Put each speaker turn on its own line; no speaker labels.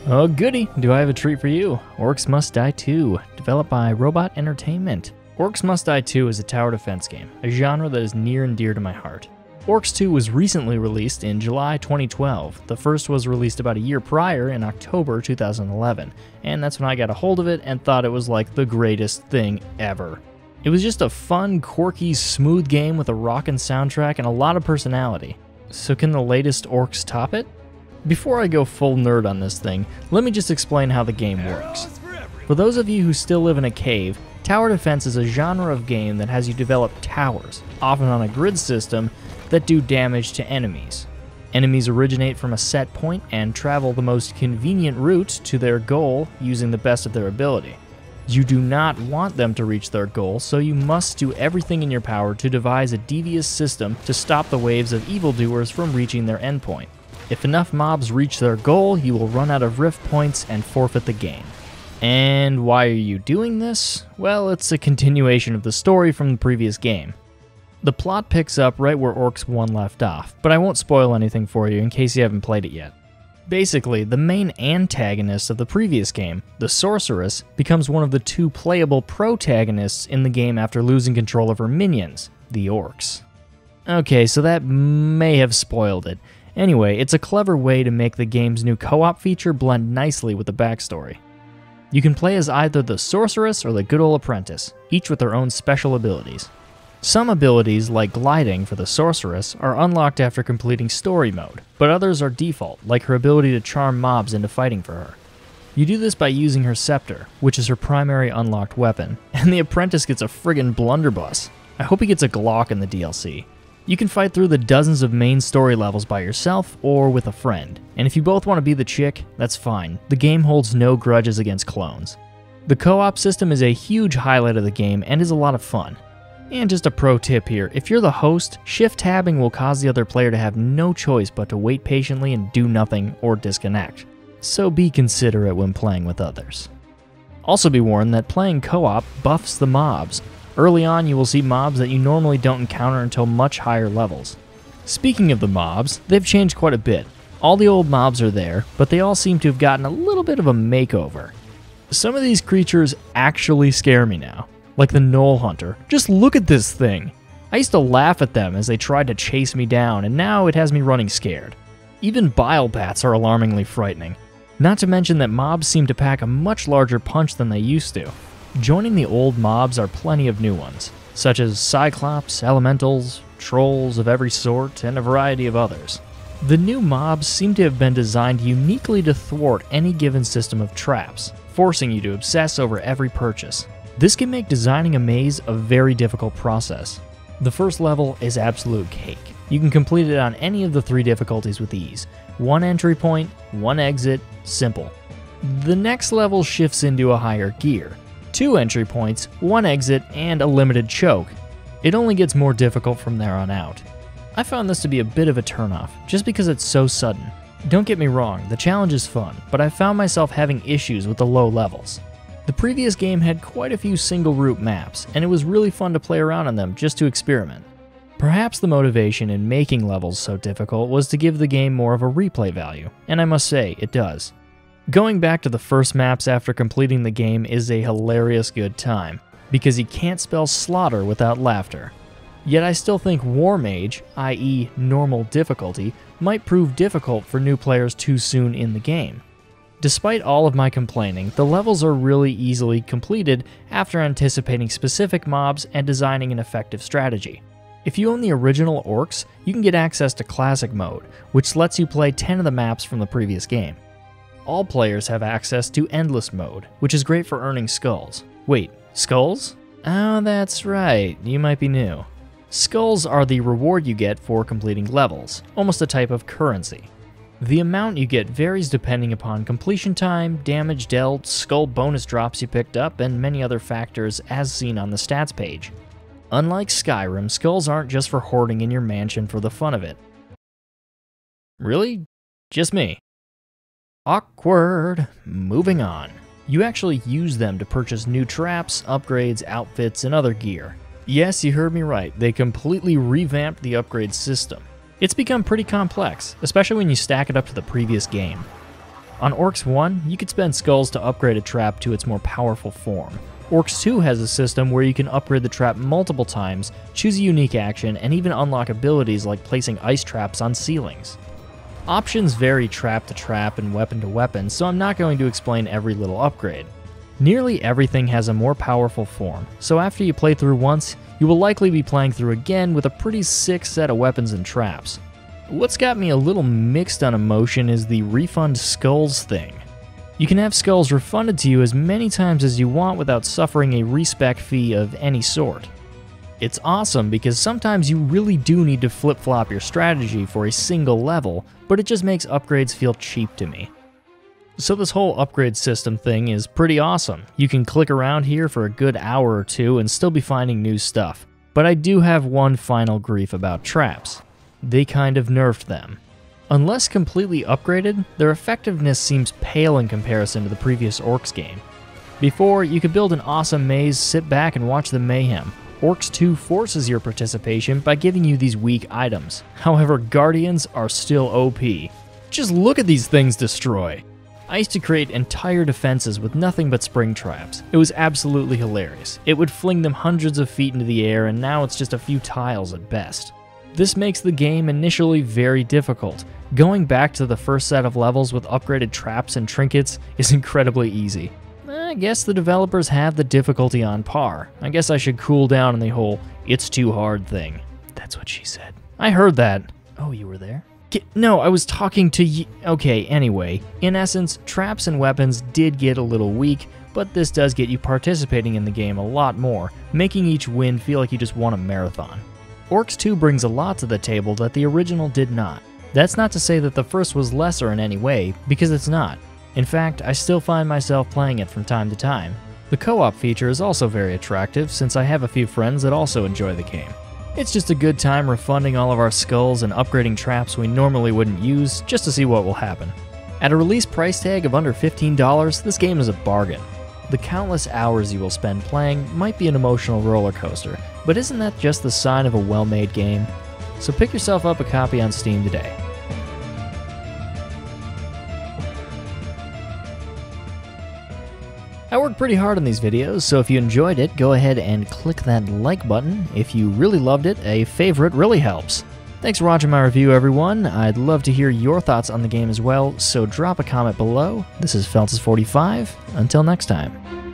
Oh goody, do I have a treat for you. Orcs Must Die 2, developed by Robot Entertainment. Orcs Must Die 2 is a tower defense game, a genre that is near and dear to my heart. Orcs 2 was recently released in July 2012. The first was released about a year prior in October 2011, and that's when I got a hold of it and thought it was like the greatest thing ever. It was just a fun, quirky, smooth game with a rockin' soundtrack and a lot of personality. So can the latest Orcs top it? Before I go full nerd on this thing, let me just explain how the game works. For those of you who still live in a cave, tower defense is a genre of game that has you develop towers, often on a grid system, that do damage to enemies. Enemies originate from a set point and travel the most convenient route to their goal using the best of their ability. You do not want them to reach their goal, so you must do everything in your power to devise a devious system to stop the waves of evildoers from reaching their endpoint. If enough mobs reach their goal, you will run out of rift points and forfeit the game. And why are you doing this? Well, it's a continuation of the story from the previous game. The plot picks up right where Orcs 1 left off, but I won't spoil anything for you in case you haven't played it yet. Basically, the main antagonist of the previous game, the sorceress, becomes one of the two playable protagonists in the game after losing control of her minions, the orcs. Okay, so that may have spoiled it. Anyway, it's a clever way to make the game's new co-op feature blend nicely with the backstory. You can play as either the sorceress or the good old apprentice, each with their own special abilities. Some abilities, like gliding for the sorceress, are unlocked after completing story mode, but others are default, like her ability to charm mobs into fighting for her. You do this by using her scepter, which is her primary unlocked weapon, and the apprentice gets a friggin' blunderbuss. I hope he gets a Glock in the DLC. You can fight through the dozens of main story levels by yourself or with a friend, and if you both want to be the chick, that's fine. The game holds no grudges against clones. The co-op system is a huge highlight of the game and is a lot of fun. And just a pro tip here, if you're the host, shift tabbing will cause the other player to have no choice but to wait patiently and do nothing or disconnect. So be considerate when playing with others. Also be warned that playing co-op buffs the mobs. Early on, you will see mobs that you normally don't encounter until much higher levels. Speaking of the mobs, they've changed quite a bit. All the old mobs are there, but they all seem to have gotten a little bit of a makeover. Some of these creatures actually scare me now, like the Knoll Hunter. Just look at this thing! I used to laugh at them as they tried to chase me down, and now it has me running scared. Even bile bats are alarmingly frightening. Not to mention that mobs seem to pack a much larger punch than they used to. Joining the old mobs are plenty of new ones, such as cyclops, elementals, trolls of every sort, and a variety of others. The new mobs seem to have been designed uniquely to thwart any given system of traps, forcing you to obsess over every purchase. This can make designing a maze a very difficult process. The first level is absolute cake. You can complete it on any of the 3 difficulties with ease. 1 entry point, 1 exit, simple. The next level shifts into a higher gear. 2 entry points, 1 exit, and a limited choke. It only gets more difficult from there on out. I found this to be a bit of a turnoff, just because it's so sudden. Don't get me wrong, the challenge is fun, but I found myself having issues with the low levels. The previous game had quite a few single route maps, and it was really fun to play around on them just to experiment. Perhaps the motivation in making levels so difficult was to give the game more of a replay value, and I must say, it does. Going back to the first maps after completing the game is a hilarious good time, because you can't spell slaughter without laughter. Yet I still think War Mage, i.e. normal difficulty, might prove difficult for new players too soon in the game. Despite all of my complaining, the levels are really easily completed after anticipating specific mobs and designing an effective strategy. If you own the original Orcs, you can get access to Classic Mode, which lets you play 10 of the maps from the previous game. All players have access to Endless Mode, which is great for earning skulls. Wait, skulls? Oh, that's right, you might be new. Skulls are the reward you get for completing levels, almost a type of currency. The amount you get varies depending upon completion time, damage dealt, skull bonus drops you picked up, and many other factors as seen on the stats page. Unlike Skyrim, skulls aren't just for hoarding in your mansion for the fun of it. Really? Just me? Awkward. Moving on. You actually use them to purchase new traps, upgrades, outfits, and other gear. Yes, you heard me right, they completely revamped the upgrade system. It's become pretty complex, especially when you stack it up to the previous game. On Orcs 1, you could spend skulls to upgrade a trap to its more powerful form. Orcs 2 has a system where you can upgrade the trap multiple times, choose a unique action, and even unlock abilities like placing ice traps on ceilings. Options vary trap to trap and weapon to weapon, so I'm not going to explain every little upgrade. Nearly everything has a more powerful form, so after you play through once, you will likely be playing through again with a pretty sick set of weapons and traps. What's got me a little mixed on emotion is the refund skulls thing. You can have skulls refunded to you as many times as you want without suffering a respec fee of any sort. It's awesome because sometimes you really do need to flip-flop your strategy for a single level, but it just makes upgrades feel cheap to me. So this whole upgrade system thing is pretty awesome. You can click around here for a good hour or two and still be finding new stuff. But I do have one final grief about traps. They kind of nerfed them. Unless completely upgraded, their effectiveness seems pale in comparison to the previous Orcs game. Before, you could build an awesome maze, sit back and watch the mayhem. Orcs 2 forces your participation by giving you these weak items. However, Guardians are still OP. Just look at these things destroy! I used to create entire defenses with nothing but spring traps. It was absolutely hilarious. It would fling them hundreds of feet into the air, and now it's just a few tiles at best. This makes the game initially very difficult. Going back to the first set of levels with upgraded traps and trinkets is incredibly easy. I guess the developers have the difficulty on par. I guess I should cool down on the whole "it's too hard" thing. That's what she said. I heard that. Oh, you were there? No, I was talking to you. Okay, anyway. In essence, traps and weapons did get a little weak, but this does get you participating in the game a lot more, making each win feel like you just won a marathon. Orcs 2 brings a lot to the table that the original did not. That's not to say that the first was lesser in any way, because it's not. In fact, I still find myself playing it from time to time. The co-op feature is also very attractive since I have a few friends that also enjoy the game. It's just a good time refunding all of our skulls and upgrading traps we normally wouldn't use just to see what will happen. At a release price tag of under $15, this game is a bargain. The countless hours you will spend playing might be an emotional roller coaster, but isn't that just the sign of a well-made game? So pick yourself up a copy on Steam today. I worked pretty hard on these videos, so if you enjoyed it, go ahead and click that like button. If you really loved it, a favorite really helps. Thanks for watching my review, everyone. I'd love to hear your thoughts on the game as well, so drop a comment below. This is Feltus45. Until next time.